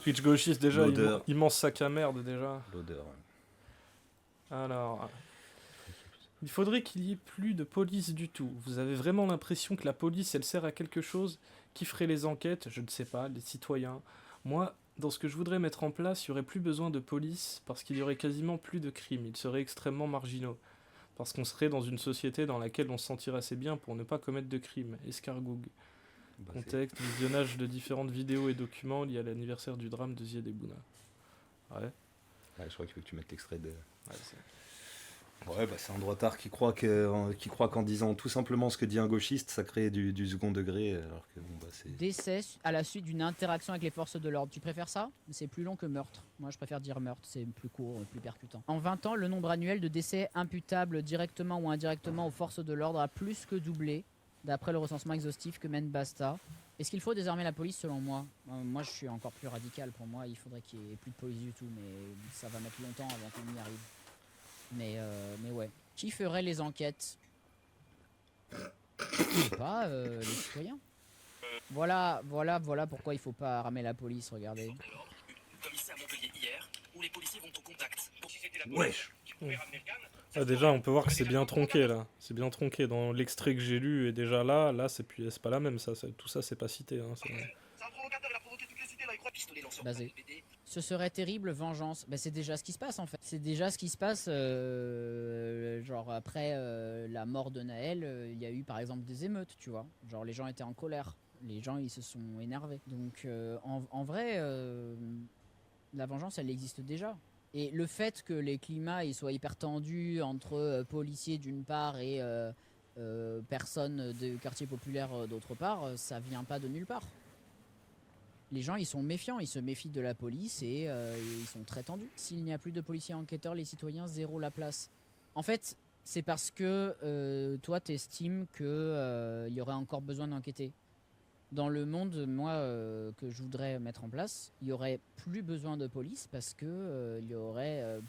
Rich gauchiste déjà, L'odeur. immense sac à merde déjà. L'odeur. Alors, il faudrait qu'il y ait plus de police du tout. Vous avez vraiment l'impression que la police, elle sert à quelque chose? Qui ferait les enquêtes? Je ne sais pas, les citoyens. Moi, dans ce que je voudrais mettre en place, il n'y aurait plus besoin de police parce qu'il y aurait quasiment plus de crimes. Ils seraient extrêmement marginaux. Parce qu'on serait dans une société dans laquelle on se sentirait assez bien pour ne pas commettre de crimes. Escargoug. Bah, Contexte, visionnage de différentes vidéos et documents liés à l'anniversaire du drame de Ziad Ebouna. Ouais. ouais, je crois qu'il faut que tu mettes l'extrait de. Ouais, c'est... Ouais, bah c'est un droitard qui croit qu'en disant tout simplement ce que dit un gauchiste, ça crée du second degré, alors que bon, bah c'est. Décès à la suite d'une interaction avec les forces de l'ordre. Tu préfères ça? C'est plus long que meurtre. Moi, je préfère dire meurtre, c'est plus court, plus percutant. En 20 ans, le nombre annuel de décès imputables directement ou indirectement aux forces de l'ordre a plus que doublé, d'après le recensement exhaustif que mène Basta. Est-ce qu'il faut désarmer la police selon moi? Moi, je suis encore plus radical. Pour moi, il faudrait qu'il n'y ait plus de police du tout, mais ça va mettre longtemps avant qu'on y arrive. Mais ouais. Qui ferait les enquêtes? Je sais pas, les citoyens. Voilà pourquoi il faut pas ramer la police, regardez. Commissaire Montpellier hier, où les policiers vont au contact. Pour si c'était la police Wesh. qui pouvait ramener le gun, Ah, déjà, on peut voir que c'est bien tronqué là. C'est bien tronqué dans l'extrait que j'ai lu. Et déjà là, c'est pas la même. Tout ça, c'est pas cité. Hein, c'est un provocateur, il a provoqué toutes les cités là, il croit pistolet lanceur. Basé. Ce serait terrible, vengeance. Bah, c'est déjà ce qui se passe en fait. C'est déjà ce qui se passe. Genre après la mort de Naël, il y a eu par exemple des émeutes, tu vois. Genre les gens étaient en colère. Les gens ils se sont énervés. Donc en vrai, la vengeance elle existe déjà. Et le fait que les climats ils soient hyper tendus entre policiers d'une part et personnes de quartier populaire d'autre part, ça vient pas de nulle part. Les gens ils sont méfiants, ils se méfient de la police et ils sont très tendus. S'il n'y a plus de policiers enquêteurs, les citoyens zéro la place. En fait, c'est parce que toi t'estimes que y aurait encore besoin d'enquêter. Dans le monde, moi, que je voudrais mettre en place, il y aurait plus besoin de police parce que il y aurait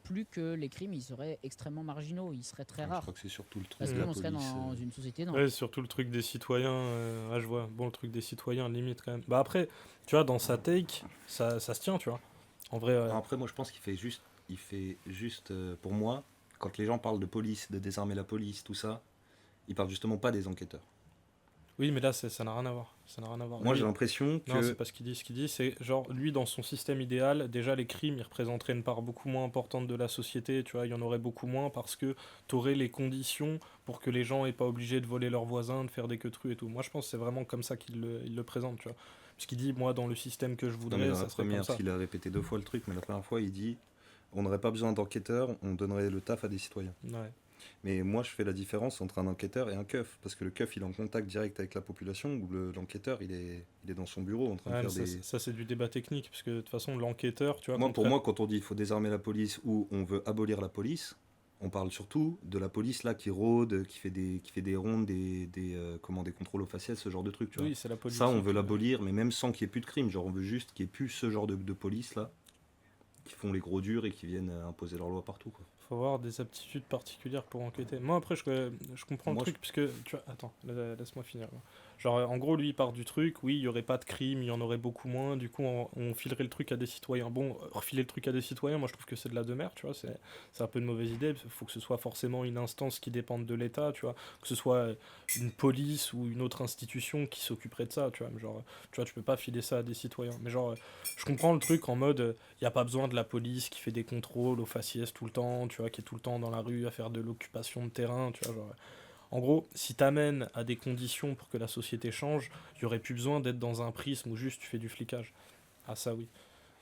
plus que les crimes, ils seraient extrêmement marginaux, ils seraient très Je rares. crois que c'est surtout le truc Parce de qu'on la serait police. dans une société. Ouais, surtout le truc des citoyens. Ah, je vois. Bon, le truc des citoyens, limite quand même. Bah après, tu vois, dans sa take, ça se tient, tu vois. En vrai, Non, après, moi, je pense qu'il fait juste, pour moi, quand les gens parlent de police, de désarmer la police, tout ça, ils parlent justement pas des enquêteurs. oui, mais là, ça n'a rien à voir. Ça n'a rien à voir. Moi, Lui- j'ai l'impression Non, c'est que. pas ce qu'il dit. Ce qu'il dit, c'est genre, lui, dans son système idéal, déjà, les crimes, ils représenteraient une part beaucoup moins importante de la société, tu vois. Il y en aurait beaucoup moins parce que t'aurais les conditions pour que les gens aient pas obligé de voler leurs voisins, de faire des queutrus et tout. Moi, je pense que c'est vraiment comme ça il le présente, tu vois. Parce qu'il dit, moi, dans le système que je Non, mais voudrais, dans ça la serait comme première, ça. parce qu'il a répété 2 fois le truc, mais la première fois, il dit on n'aurait pas besoin d'enquêteurs, on donnerait le taf à des citoyens. Ouais. Mais moi, je fais la différence entre un enquêteur et un keuf. Parce que le keuf, il est en contact direct avec la population, ou l'enquêteur, il est dans son bureau en train Ouais, de mais faire ça, des. ça, c'est du débat technique, parce que de toute façon, l'enquêteur, tu vois, Moi, pour moi, quand on dit il faut désarmer la police ou on veut abolir la police, on parle surtout de la police là qui rôde, qui fait des rondes, des contrôles aux faciès, ce genre de trucs, tu vois. oui, c'est la police. Ça, on veut l'abolir, mais même sans qu'il y ait plus de crime. Genre, on veut juste qu'il n'y ait plus ce genre de police là, qui font les gros durs et qui viennent imposer leurs lois partout, quoi. Faut avoir des aptitudes particulières pour enquêter. Moi, après, je comprends Moi, le truc, puisque, tu vois, attends, laisse-moi finir. Genre, en gros, lui, il part du truc, oui, il y aurait pas de crime, il y en aurait beaucoup moins, du coup, on filerait le truc à des citoyens. Bon, refiler le truc à des citoyens, moi, je trouve que c'est de la demeure, tu vois, c'est un peu une mauvaise idée, il faut que ce soit forcément une instance qui dépende de l'État, tu vois, que ce soit une police ou une autre institution qui s'occuperait de ça, tu vois, mais genre, tu vois, tu peux pas filer ça à des citoyens. Mais genre, je comprends le truc en mode, il n'y a pas besoin de la police qui fait des contrôles aux faciès tout le temps, tu vois, qui est tout le temps dans la rue à faire de l'occupation de terrain, tu vois, genre. En gros, si t'amènes à des conditions pour que la société change, il y aurait plus besoin d'être dans un prisme où juste tu fais du flicage. Ah ça oui.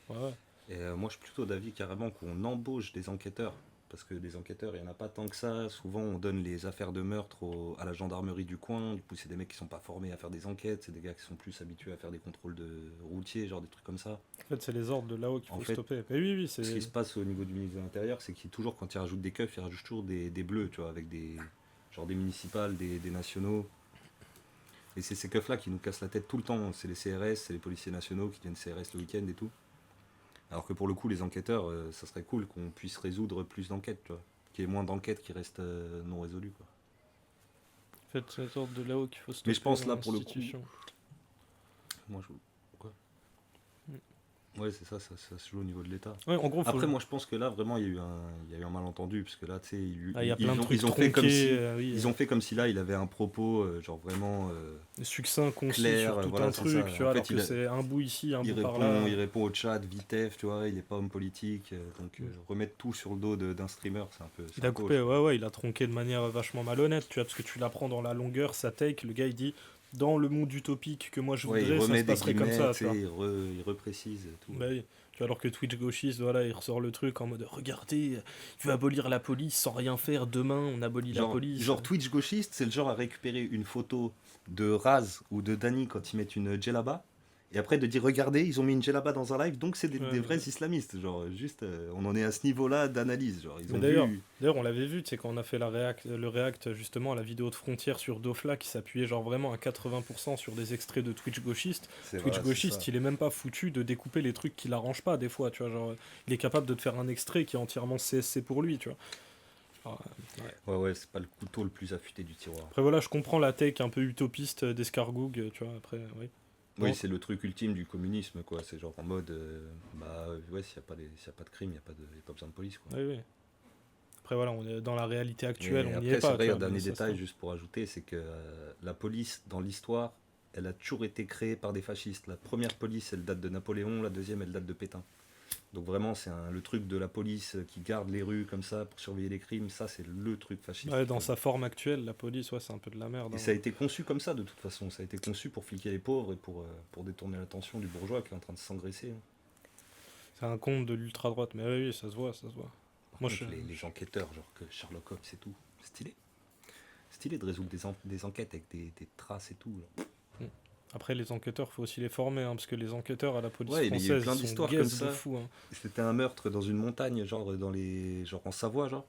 Ouais, ouais. Et moi, je suis plutôt d'avis carrément qu'on embauche des enquêteurs. Parce que des enquêteurs, il n'y en a pas tant que ça. Souvent, on donne les affaires de meurtre à la gendarmerie du coin. Du coup, c'est des mecs qui sont pas formés à faire des enquêtes. C'est des gars qui sont plus habitués à faire des contrôles de routiers, genre des trucs comme ça. En fait, c'est les ordres de là-haut qu'il En faut fait, stopper. Mais oui, oui, Ce qui c'est... se passe au niveau du ministre de l'Intérieur, c'est qu'il toujours, quand il rajoute des keufs, il rajoute toujours des bleus, tu vois, avec genre des municipales, des nationaux. Et c'est ces keufs-là qui nous cassent la tête tout le temps. C'est les CRS, c'est les policiers nationaux qui viennent CRS le week-end et tout. Alors que pour le coup, les enquêteurs, ça serait cool qu'on puisse résoudre plus d'enquêtes, tu vois. Qu'il y ait moins d'enquêtes qui restent non résolues, quoi. En fait, c'est les ordres de là-haut qu'il faut stopper Mais je pense dans là, pour le coup, l'institution. moi je. Quoi Ouais, c'est ça, ça se joue au niveau de l'État. Ouais, en gros, faut... Après, moi, je pense que là, vraiment, il y a eu un malentendu, parce que là, tu sais, il y a plein de trucs ils ont fait comme si, tronqués, oui, ils ont fait comme si là, il avait un propos, genre vraiment succinct, concis clair, sur tout voilà, un c'est truc, ça. tu En vois, fait, alors que c'est un bout ici, un bout par là. il répond au chat, vitef, tu vois, il est pas homme politique, donc remettre tout sur le dos d'un streamer, c'est un peu. Il a coupé, ouais, il a tronqué de manière vachement malhonnête, tu vois, parce que tu l'apprends dans la longueur, sa take, le gars il dit, dans le monde utopique que moi je Ouais, il voudrais, ça remet se des passerait comme guillemets, ça, tu tu vois. sais, il reprécise et tout. Bah oui. Tu vois, alors que Twitch gauchiste, voilà, il ressort le truc en mode regardez, tu veux abolir la police sans rien faire, demain on abolit la police. Genre Twitch gauchiste, c'est le genre à récupérer une photo de Raz ou de Dany quand ils mettent une djellaba, et après de dire regardez, ils ont mis une djellaba dans un live, donc c'est des vrais islamistes. Genre, juste, on en est à ce niveau-là d'analyse. Genre, ils ont D'ailleurs, on l'avait vu, tu sais, quand on a fait le react justement à la vidéo de Frontière sur Dofla qui s'appuyait genre vraiment à 80% sur des extraits de Twitch gauchiste. Twitch gauchiste, il est même pas foutu de découper les trucs qui l'arrangent pas des fois, tu vois. Genre, il est capable de te faire un extrait qui est entièrement CSC pour lui, tu vois. Alors, ouais, c'est pas le couteau le plus affûté du tiroir. Après voilà, je comprends la take un peu utopiste d'Escargoug, tu vois, après, oui. Oui, c'est le truc ultime du communisme, quoi. C'est genre en mode, ouais, s'il n'y a pas de crime, il n'y a pas besoin de police, quoi. Oui. Après voilà, on est dans la réalité actuelle, on n'y est après, pas. C'est vrai, un dernier détail juste pour ajouter, c'est que la police, dans l'histoire, elle a toujours été créée par des fascistes. La première police, elle date de Napoléon, la deuxième, elle date de Pétain. Donc vraiment, c'est le truc de la police qui garde les rues comme ça pour surveiller les crimes, ça c'est le truc fasciste. Ouais, dans sa forme actuelle, la police, ouais, c'est un peu de la merde. Et ça a été conçu comme ça de toute façon, ça a été conçu pour fliquer les pauvres et pour détourner l'attention du bourgeois qui est en train de s'engraisser. C'est un conte de l'ultra-droite, mais oui, ça se voit. Moi, les enquêteurs, genre que Sherlock Holmes et tout, stylé de résoudre des enquêtes avec des traces et tout. Là. Après, les enquêteurs, faut aussi les former, hein, parce que les enquêteurs à la police française, il y a eu plein d'histoires comme ça. Fou, hein. C'était un meurtre dans une montagne, genre en Savoie, genre.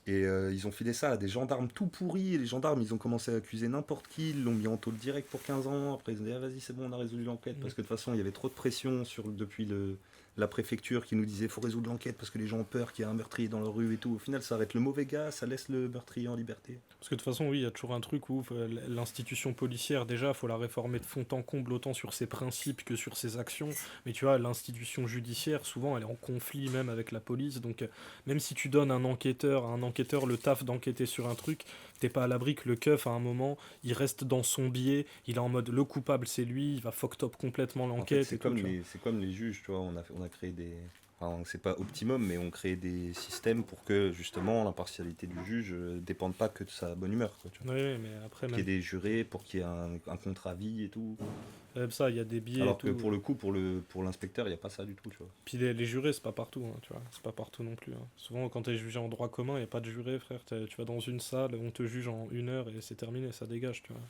Et ils ont filé ça à des gendarmes tout pourris. Et les gendarmes, ils ont commencé à accuser n'importe qui. Ils l'ont mis en taule direct pour 15 ans. Après, ils ont dit vas-y, c'est bon, on a résolu l'enquête. Parce que de toute façon, il y avait trop de pression depuis la préfecture qui nous disait faut résoudre l'enquête parce que les gens ont peur qu'il y ait un meurtrier dans leur rue et tout. Au final, ça arrête le mauvais gars, ça laisse le meurtrier en liberté. Parce que de toute façon, oui, il y a toujours un truc où l'institution policière, déjà, faut la réformer de fond en comble, autant sur ses principes que sur ses actions. Mais tu vois, l'institution judiciaire, souvent, elle est en conflit même avec la police. Donc, même si tu donnes à un enquêteur le taf d'enquêter sur un truc, t'es pas à l'abri que le keuf, à un moment, il reste dans son biais, il est en mode le coupable, c'est lui, il va fuck top complètement l'enquête. En fait, c'est comme les juges, tu vois, on a créé des... Enfin, c'est pas optimum, mais on crée des systèmes pour que justement l'impartialité du juge dépende pas que de sa bonne humeur. Quoi, tu vois. Oui, mais après, qu'il y ait des jurés, pour qu'il y ait un contre-avis et tout. Ça, il y a des biais. Alors que pour le coup, pour l'inspecteur, il n'y a pas ça du tout. Tu vois. Puis les jurés, c'est pas partout, hein, tu vois. C'est pas partout non plus. Hein. Souvent, quand tu es jugé en droit commun, il n'y a pas de juré, frère. Tu vas dans une salle, on te juge en 1 heure et c'est terminé, ça dégage, tu vois.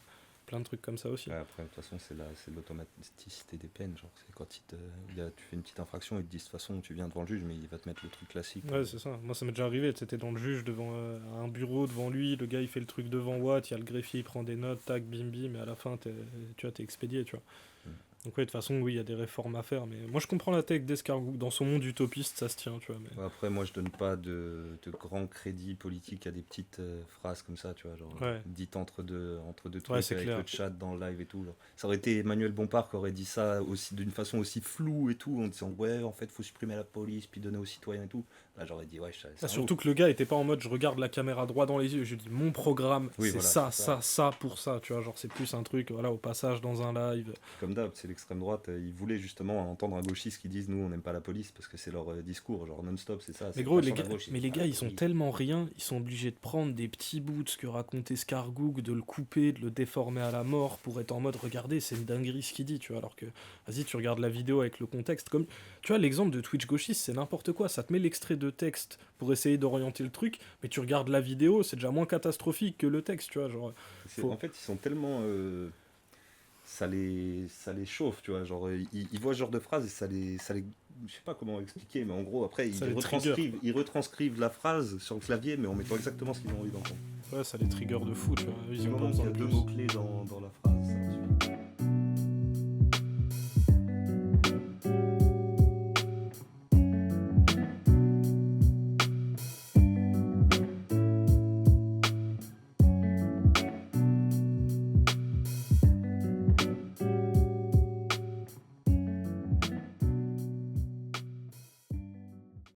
Plein de trucs comme ça aussi. Ouais, après, de toute façon, c'est l'automaticité des peines. Genre, c'est quand tu fais une petite infraction, il te dit de toute façon, tu viens devant le juge, mais il va te mettre le truc classique. Ouais, c'est ça. Moi, ça m'est déjà arrivé. C'était dans le juge, devant un bureau, devant lui. Le gars, il fait le truc devant Watt. Il y a le greffier, il prend des notes, tac, bim, bim. Mais à la fin, t'es expédié, tu vois. Donc, ouais, de toute façon, oui, il y a des réformes à faire. Mais moi, je comprends la tech d'Escargout. Dans son monde utopiste, ça se tient, tu vois. Mais... Après, moi, je donne pas de grand crédit politique à des petites phrases comme ça, tu vois, genre dites entre deux trucs avec clair. Le chat dans le live et tout. Genre. Ça aurait été Emmanuel Bompard qui aurait dit ça aussi d'une façon aussi floue et tout, en disant ouais, en fait, faut supprimer la police puis donner aux citoyens et tout. Là, j'aurais dit ouais, surtout que le gars était pas en mode je regarde la caméra droit dans les yeux, je dis mon programme, c'est ça pour ça, tu vois, genre c'est plus un truc, voilà, au passage dans un live. Comme d'hab, c'est l'extrême droite, ils voulaient justement entendre un gauchiste qui dise nous on n'aime pas la police parce que c'est leur discours, genre non-stop, c'est ça. Mais gros, les gars, ils sont tellement rien, ils sont obligés de prendre des petits bouts de ce que racontait Scargoug, de le couper, de le déformer à la mort pour être en mode regardez, c'est une dinguerie ce qu'il dit, tu vois, alors que vas-y, tu regardes la vidéo avec le contexte, comme tu vois, l'exemple de Twitch gauchiste, c'est n'importe quoi, ça te met l'extrait de texte pour essayer d'orienter le truc, mais tu regardes la vidéo, c'est déjà moins catastrophique que le texte, tu vois, genre... En fait, ils sont tellement... ça les chauffe, tu vois, genre, ils voient ce genre de phrase et ça les... Je sais pas comment expliquer, mais en gros, après, ils retranscrivent la phrase sur le clavier, mais en mettant exactement ce qu'ils ont envie d'entendre. Ouais, ça les trigger de fou, tu vois. Il y a 2 mots-clés dans la phrase.